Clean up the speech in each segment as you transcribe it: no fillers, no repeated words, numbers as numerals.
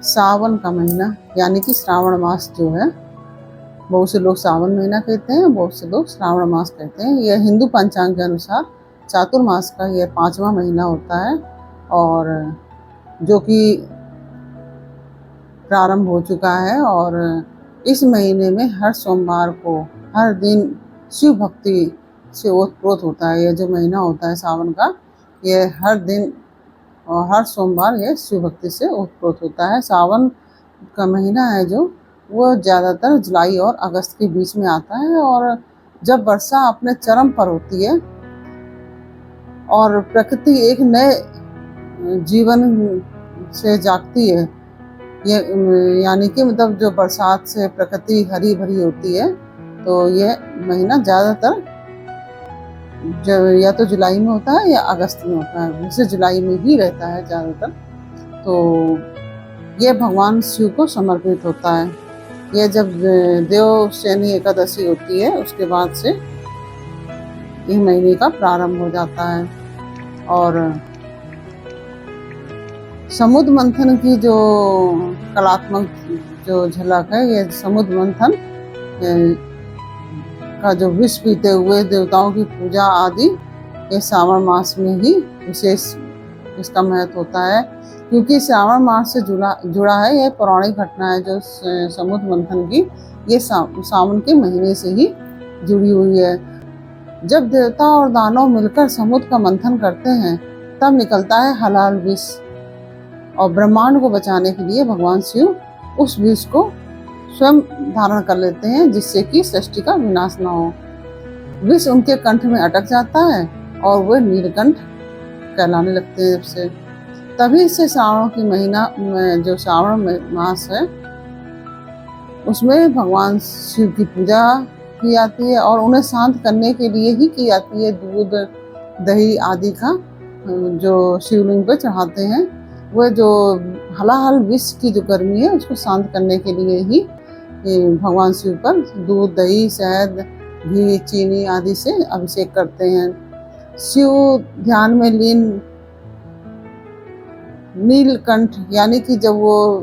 सावन का महीना यानी कि श्रावण मास जो है, बहुत से लोग सावन महीना कहते हैं, बहुत से लोग श्रावण मास कहते हैं। यह हिंदू पंचांग के अनुसार चातुर्मास का यह 5वां महीना होता है और जो कि प्रारंभ हो चुका है। और इस महीने में हर सोमवार को हर दिन शिव भक्ति से ओतप्रोत होता है। यह जो महीना होता है सावन का, यह हर दिन और हर सोमवार यह शिव भक्ति से ओतप्रोत होता है। सावन का महीना है जो, वो ज़्यादातर जुलाई और अगस्त के बीच में आता है और जब वर्षा अपने चरम पर होती है और प्रकृति एक नए जीवन से जागती है, यानी कि मतलब जो बरसात से प्रकृति हरी भरी होती है, तो यह महीना ज़्यादातर या तो जुलाई में होता है या अगस्त में होता है। वैसे जुलाई में ही रहता है ज़्यादातर। तो यह भगवान शिव को समर्पित होता है। यह जब देवशयनी एकादशी होती है उसके बाद से इस महीने का प्रारंभ हो जाता है। और समुद्र मंथन की जो कलात्मक जो झलक है, यह समुद्र मंथन का जो विष पीते हुए देवताओं की पूजा आदि ये श्रावण मास में ही विशेष इसका महत्व होता है, क्योंकि श्रावण मास से जुड़ा है। यह पौराणिक घटना है जो समुद्र मंथन की, ये सावन के महीने से ही जुड़ी हुई है। जब देवता और दानव मिलकर समुद्र का मंथन करते हैं तब निकलता है हलाल विष और ब्रह्मांड को बचाने के लिए भगवान शिव उस विष को स्वयं धारण कर लेते हैं, जिससे कि सृष्टि का विनाश न हो। विष उनके कंठ में अटक जाता है और वे नीलकंठ कहलाने लगते हैं। से तभी से श्रावण की महीना में जो श्रावण मास है उसमें भगवान शिव की पूजा की जाती है और उन्हें शांत करने के लिए ही की जाती है। दूध दही आदि का जो शिवलिंग पर चढ़ाते हैं, वह जो हलाहल विष की जो गर्मी है उसको शांत करने के लिए ही भगवान शिव पर दूध दही शहद घी चीनी आदि से अभिषेक करते हैं। शिव ध्यान में लीन नीलकंठ, यानी कि जब वो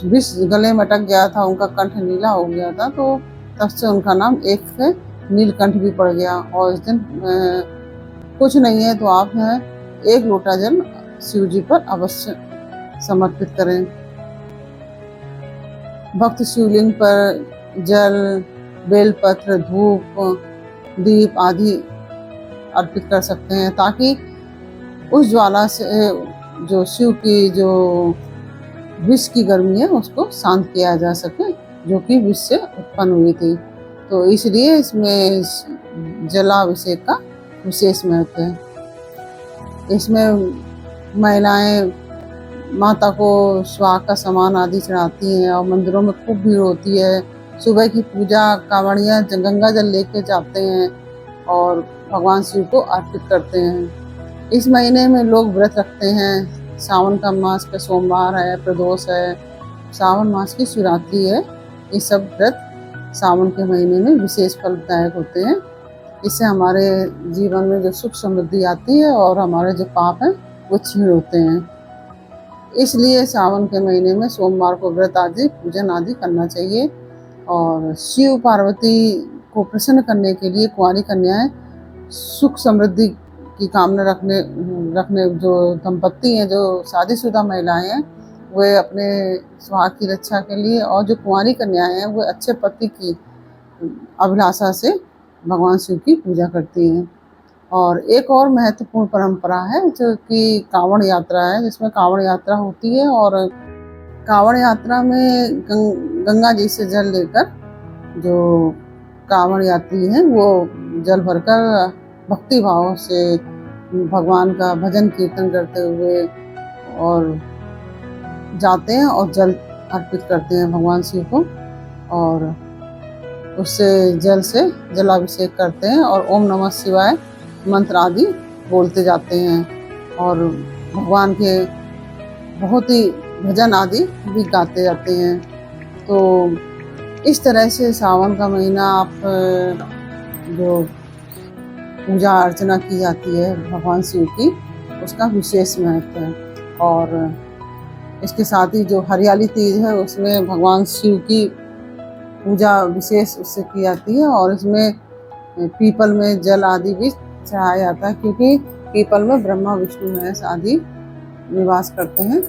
विष गले में अटक गया था, उनका कंठ नीला हो गया था, तो तब से उनका नाम एक से नीलकंठ भी पड़ गया। और इस दिन कुछ नहीं है तो आप एक लोटा जल शिव जी पर अवश्य समर्पित करें। भक्त शिवलिंग पर जल बेलपत्र धूप दीप आदि अर्पित कर सकते हैं, ताकि उस ज्वाला से जो शिव की जो विष की गर्मी है उसको शांत किया जा सके, जो कि विष से उत्पन्न हुई थी। तो इसलिए इसमें जलाभिषेक का विशेष महत्व है। इसमें महिलाएं माता को सुहाग का सामान आदि चढ़ाती हैं और मंदिरों में खूब भीड़ होती है। सुबह की पूजा कांवड़ियाँ गंगा जल लेके जाते हैं और भगवान शिव को अर्पित करते हैं। इस महीने में लोग व्रत रखते हैं। सावन का मास का सोमवार है, प्रदोष है, सावन मास की शिवरात्रि है। ये सब व्रत सावन के महीने में विशेष फलदायक होते हैं। इससे हमारे जीवन में जो सुख समृद्धि आती है और हमारे जो पाप हैं वो क्षीण होते हैं। इसलिए सावन के महीने में सोमवार को व्रत आदि पूजन आदि करना चाहिए। और शिव पार्वती को प्रसन्न करने के लिए कुंवारी कन्याएं सुख समृद्धि की कामना रखने जो दंपत्ति हैं, जो शादीशुदा महिलाएं हैं, वे अपने सुहाग की रक्षा के लिए, और जो कुंवारी कन्याएं हैं वो अच्छे पति की अभिलाषा से भगवान शिव की पूजा करती हैं। और एक और महत्वपूर्ण परंपरा है जो कि कांवड़ यात्रा है, जिसमें कांवड़ यात्रा होती है और कांवड़ यात्रा में गंगा जी से जल लेकर जो कांवड़ यात्री हैं वो जल भरकर भक्ति भाव से भगवान का भजन कीर्तन करते हुए और जाते हैं और जल अर्पित करते हैं भगवान शिव को, और उससे जल से जलाभिषेक करते हैं और ओम नमः शिवाय मंत्र आदि बोलते जाते हैं और भगवान के बहुत ही भजन आदि भी गाते जाते हैं। तो इस तरह से सावन का महीना आप जो पूजा अर्चना की जाती है भगवान शिव की, उसका विशेष महत्व है। और इसके साथ ही जो हरियाली तीज है उसमें भगवान शिव की पूजा विशेष उससे की जाती है और इसमें पीपल में जल आदि भी चढ़ाया जाता है, क्योंकि पीपल में ब्रह्मा विष्णु महेश आदि निवास करते हैं।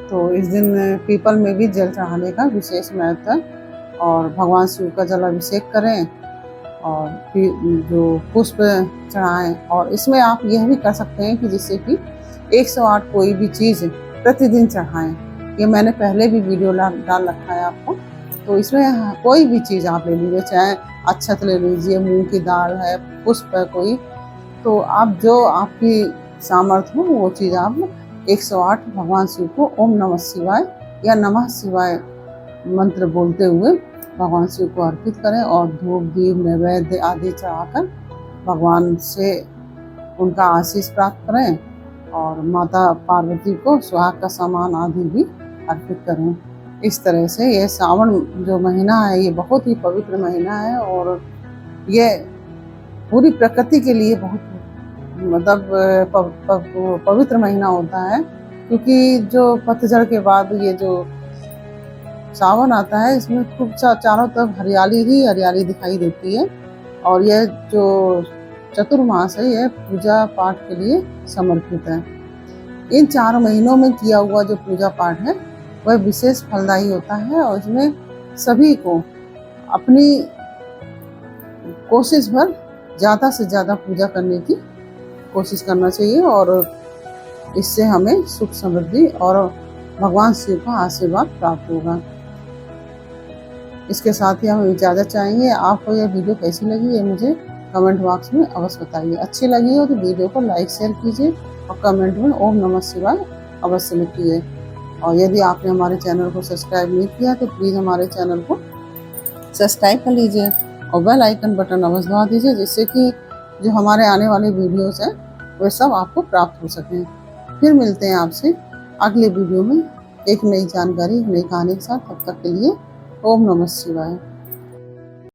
तो इस दिन पीपल में भी जल चढ़ाने का विशेष महत्व है और भगवान शिव का जलाभिषेक करें और फिर जो पुष्प चढ़ाएं। और इसमें आप यह भी कर सकते हैं कि जिससे कि 108 कोई भी चीज़ प्रतिदिन चढ़ाएं। ये मैंने पहले भी वीडियो डाल रखा है आपको। तो इसमें कोई भी चीज़ आप ले लीजिए, चाहे अक्षत ले लीजिए, मूंग की दाल है, पुष्प है कोई, तो आप जो आपकी सामर्थ्य हो वो चीज़ आप 108 भगवान शिव को ओम नमः शिवाय या नमः शिवाय मंत्र बोलते हुए भगवान शिव को अर्पित करें और धूप दीप नैवेद्य आदि चढ़ाकर भगवान से उनका आशीष प्राप्त करें और माता पार्वती को सुहाग का सामान आदि भी अर्पित करें। इस तरह से ये सावन जो महीना है ये बहुत ही पवित्र महीना है और ये पूरी प्रकृति के लिए बहुत मतलब पवित्र महीना होता है, क्योंकि जो पतझड़ के बाद ये जो सावन आता है इसमें खूब चारों तरफ हरियाली ही हरियाली दिखाई देती है। और यह जो चतुर्मास है यह पूजा पाठ के लिए समर्पित है। इन 4 महीनों में किया हुआ जो पूजा पाठ है वह विशेष फलदायी होता है और इसमें सभी को अपनी कोशिश भर ज़्यादा से ज़्यादा पूजा करने की कोशिश करना चाहिए और इससे हमें सुख समृद्धि और भगवान शिव का आशीर्वाद प्राप्त होगा। इसके साथ ही हम इजाज़त चाहेंगे। आपको यह वीडियो कैसी लगी ये मुझे कमेंट बॉक्स में अवश्य बताइए। अच्छी लगी हो तो वीडियो को लाइक शेयर कीजिए और कमेंट में ओम नमः शिवाय अवश्य लिखिए। और यदि आपने हमारे चैनल को सब्सक्राइब नहीं किया तो प्लीज़ हमारे चैनल को सब्सक्राइब कर लीजिए और बेल आइकन बटन अवश्य दबा दीजिए, जिससे कि जो हमारे आने वाले वीडियोस हैं वे सब आपको प्राप्त हो सकें। फिर मिलते हैं आपसे अगले वीडियो में एक नई जानकारी, एक नई कहानी के साथ। तब तक के लिए ओम नमः शिवाय।